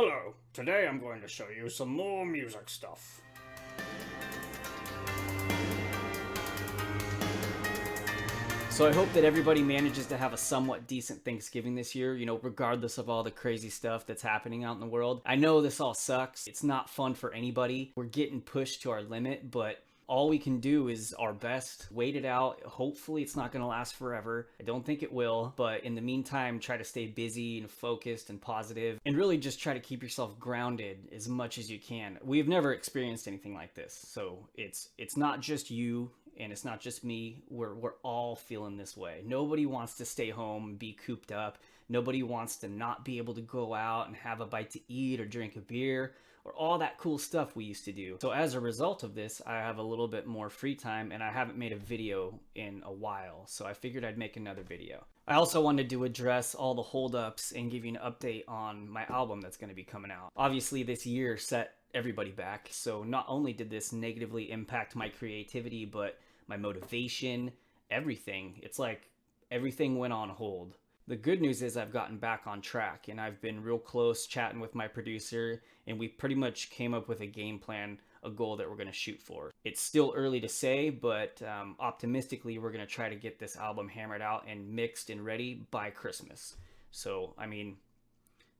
Hello, today I'm going to show you some more music stuff. So I hope that everybody manages to have a somewhat decent Thanksgiving this year, regardless of all the crazy stuff that's happening out in the world. I know this all sucks. It's not fun for anybody. We're getting pushed to our limit, but all we can do is our best. Wait it out. Hopefully it's not going to last forever. I don't think it will, but in the meantime, try to stay busy and focused and positive and really just try to keep yourself grounded as much as you can. We've never experienced anything like this. So it's not just you and it's not just me. We're all feeling this way. Nobody wants to stay home and be cooped up. Nobody wants to not be able to go out and have a bite to eat or drink a beer or all that cool stuff we used to do. So as a result of this, I have a little bit more free time and I haven't made a video in a while. So I figured I'd make another video. I also wanted to address all the holdups and give you an update on my album that's going to be coming out. Obviously this year set everybody back. So not only did this negatively impact my creativity, but my motivation, everything. It's like everything went on hold. The good news is I've gotten back on track and I've been real close chatting with my producer and we pretty much came up with a game plan, a goal that we're going to shoot for. It's still early to say, but optimistically we're going to try to get this album hammered out and mixed and ready by Christmas. So,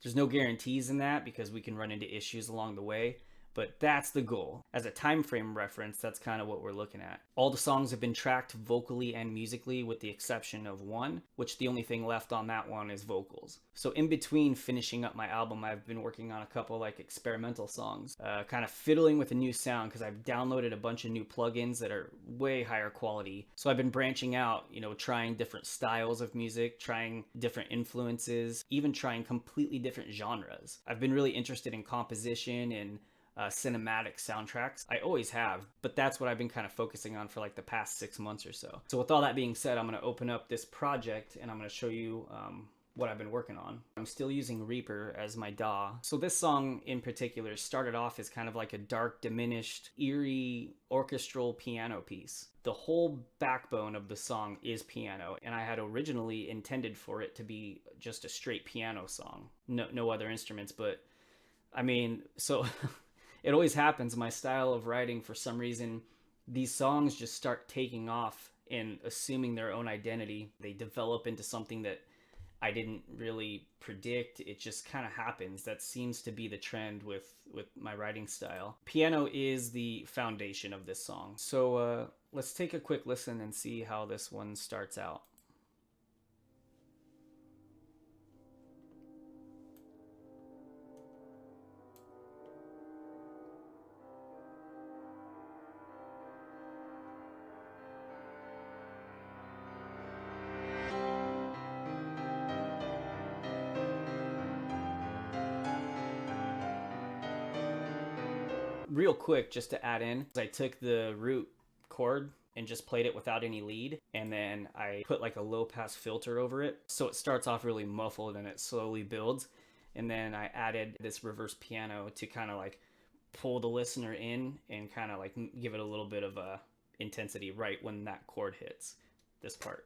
there's no guarantees in that because we can run into issues along the way. But that's the goal. As a time frame reference, that's kind of what we're looking at. All the songs have been tracked vocally and musically with the exception of one, which the only thing left on that one is vocals. So in between finishing up my album, I've been working on a couple experimental songs, kind of fiddling with a new sound because I've downloaded a bunch of new plugins that are way higher quality. So I've been branching out, trying different styles of music, trying different influences, even trying completely different genres. I've been really interested in composition and cinematic soundtracks. I always have, but that's what I've been kind of focusing on for the past 6 months or so. So with all that being said, I'm going to open up this project and I'm going to show you what I've been working on. I'm still using Reaper as my DAW. So this song in particular started off as kind of like a dark, diminished, eerie orchestral piano piece. The whole backbone of the song is piano, and I had originally intended for it to be just a straight piano song. No other instruments, but so it always happens. My style of writing, for some reason, these songs just start taking off and assuming their own identity. They develop into something that I didn't really predict. It just kind of happens. That seems to be the trend with my writing style. Piano is the foundation of this song. So let's take a quick listen and see how this one starts out. Real quick, just to add in, I took the root chord and just played it without any lead, and then I put a low pass filter over it, so it starts off really muffled and it slowly builds, and then I added this reverse piano to kind of pull the listener in and kind of give it a little bit of a intensity right when that chord hits this part.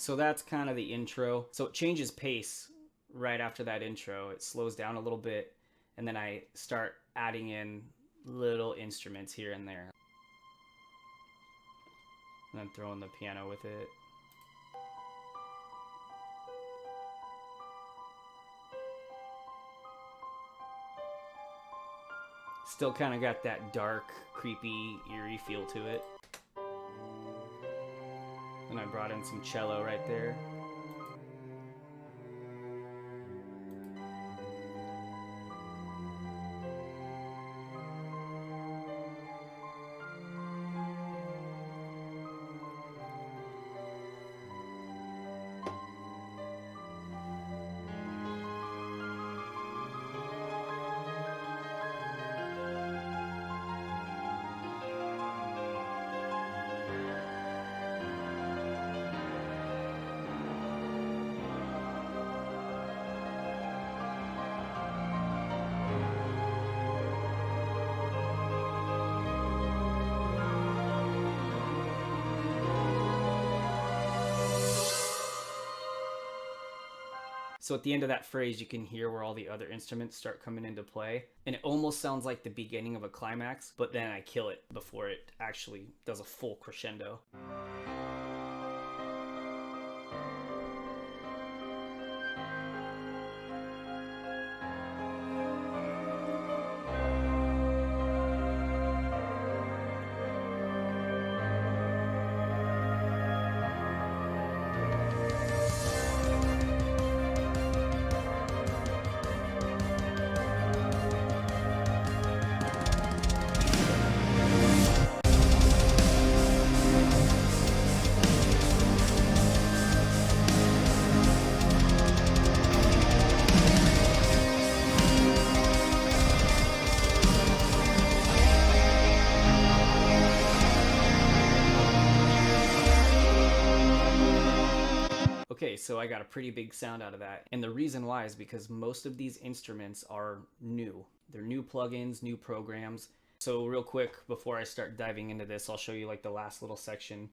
So that's kind of the intro. So it changes pace right after that intro. It slows down a little bit, and then I start adding in little instruments here and there. And then throwing the piano with it. Still kind of got that dark, creepy, eerie feel to it. And I brought in some cello right there. So at the end of that phrase, you can hear where all the other instruments start coming into play. And it almost sounds like the beginning of a climax, but then I kill it before it actually does a full crescendo. Okay, so I got a pretty big sound out of that. And the reason why is because most of these instruments are new. They're new plugins, new programs. So real quick, before I start diving into this, I'll show you like the last little section.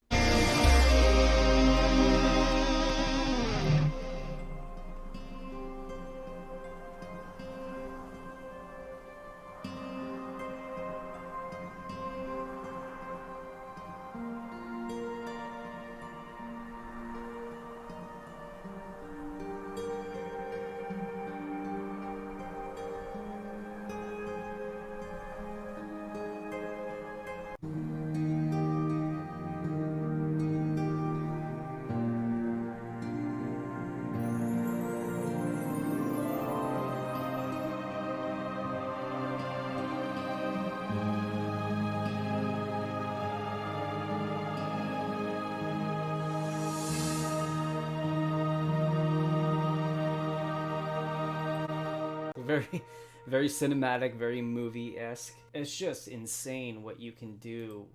Very, very cinematic, very movie-esque. It's just insane what you can do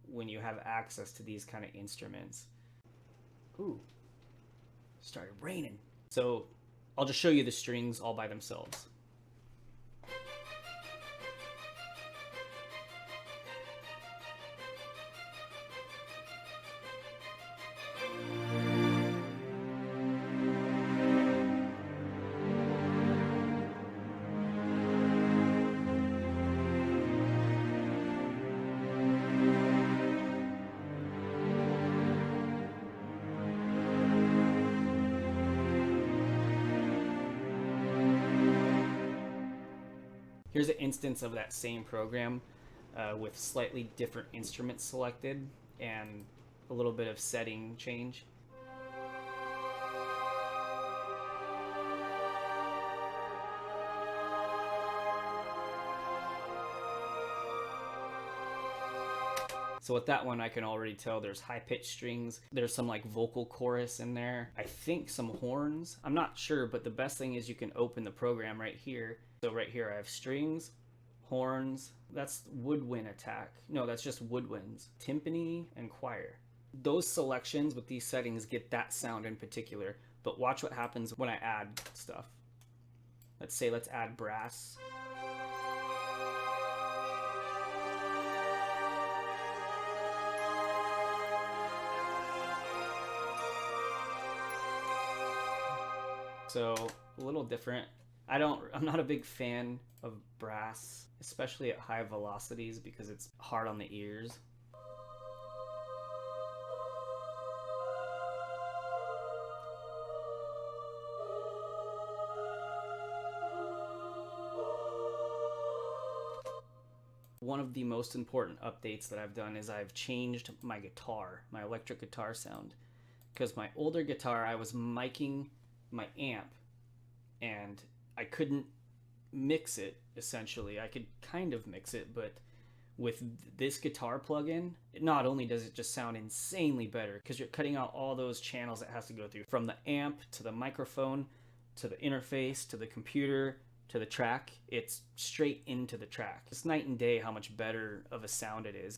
when you have access to these kind of instruments. Ooh, started raining. So I'll just show you the strings all by themselves. Here's an instance of that same program with slightly different instruments selected and a little bit of setting change. So with that one, I can already tell there's high-pitched strings. There's some like vocal chorus in there. I think some horns. I'm not sure, but the best thing is you can open the program right here. So right here I have strings, horns. That's woodwind attack. No, that's just woodwinds. Timpani and choir. Those selections with these settings get that sound in particular. But watch what happens when I add stuff. Let's add brass. So a little different. I'm not a big fan of brass, especially at high velocities because it's hard on the ears. One of the most important updates that I've done is I've changed my guitar, my electric guitar sound. Because my older guitar, I was miking my amp and I couldn't mix it, essentially. I could kind of mix it, but with this guitar plugin, not only does it just sound insanely better, because you're cutting out all those channels it has to go through, from the amp to the microphone to the interface to the computer to the track. It's straight into the track. It's night and day how much better of a sound it is.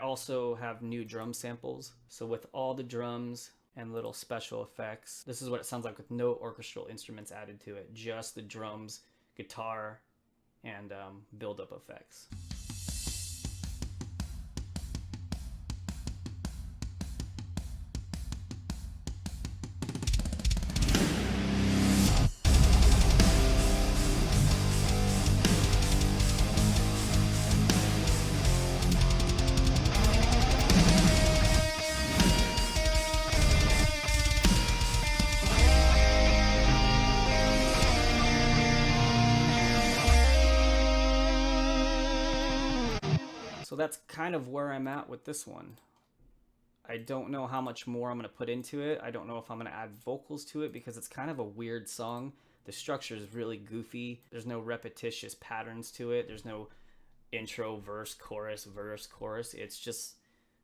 also have new drum samples. So with all the drums and little special effects, this is what it sounds like with no orchestral instruments added to it, just the drums, guitar, and build-up effects. So that's kind of where I'm at with this one. I don't know how much more I'm going to put into it. I don't know if I'm going to add vocals to it because it's kind of a weird song. The structure is really goofy. There's no repetitious patterns to it. There's no intro, verse, chorus. It's just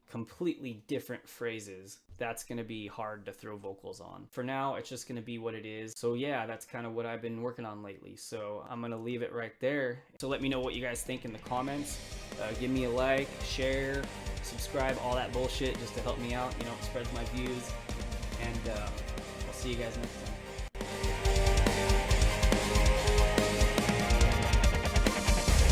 completely different phrases. That's going to be hard to throw vocals on. For now, it's just going to be what it is. So yeah, that's kind of what I've been working on lately. So I'm going to leave it right there. So let me know what you guys think in the comments. Give me a like, share, subscribe, all that bullshit just to help me out. You know, it spreads my views. And I'll see you guys next time.